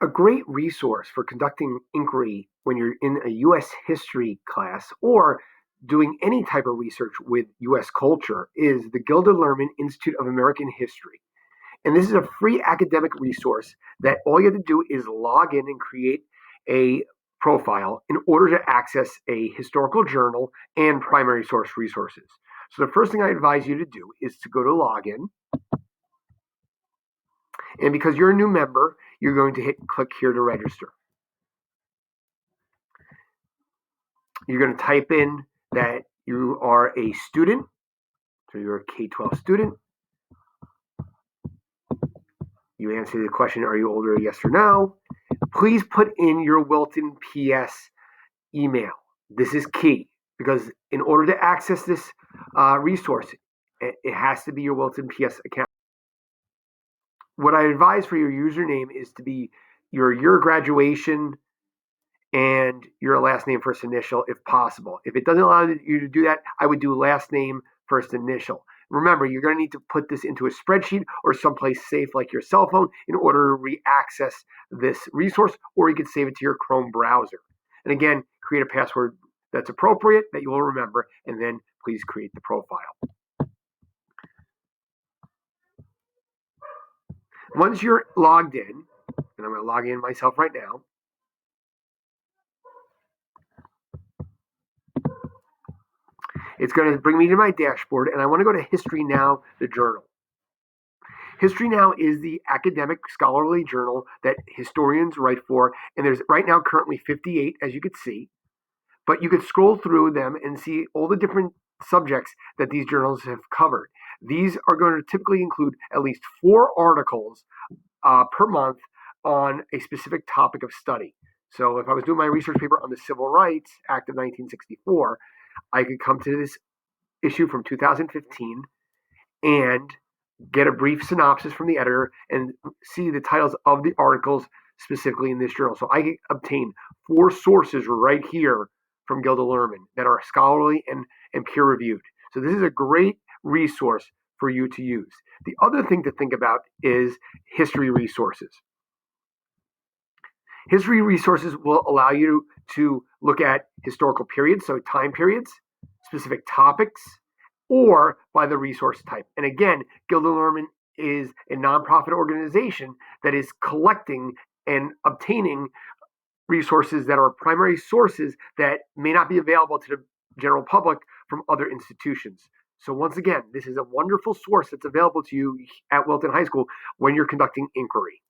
A great resource for conducting inquiry when you're in a U.S. history class or doing any type of research with U.S. culture is the Gilder Lehrman Institute of American History. And this is a free academic resource that all you have to do is log in and create a profile in order to access a historical journal and primary source resources. So the first thing I advise you to do is to go to login. And because you're a new member, you're going to click here to register. You're going to type in that you are a student. So you're a K-12 student. You answer the question, are you older, yes or no? Please put in your Wilton PS email. This is key because in order to access this resource, it has to be your Wilton PS account. What I advise for your username is to be your year of graduation and your last name, first initial, if possible. If it doesn't allow you to do that, I would do last name, first initial. Remember, you're going to need to put this into a spreadsheet or someplace safe like your cell phone in order to re-access this resource, or you can save it to your Chrome browser. And again, create a password that's appropriate that you will remember, and then please create the profile. Once you're logged in, and I'm going to log in myself right now, it's going to bring me to my dashboard, and I want to go to History Now, the journal. History Now is the academic scholarly journal that historians write for, and there's right now currently 58, as you could see. But you could scroll through them and see all the different subjects that these journals have covered. These are going to typically include at least 4 articles per month on a specific topic of study. So if I was doing my research paper on the Civil Rights Act of 1964, I could come to this issue from 2015 and get a brief synopsis from the editor and see the titles of the articles specifically in this journal. So I can obtain 4 sources right here from Gilder Lehrman that are scholarly and peer-reviewed. So this is a great resource for you to use. The other thing to think about is history resources. History resources will allow you to look at historical periods, so time periods, specific topics, or by the resource type. And again, Gilder Lehrman is a nonprofit organization that is collecting and obtaining resources that are primary sources that may not be available to the general public from other institutions. So once again, this is a wonderful source that's available to you at Wilton High School when you're conducting inquiry.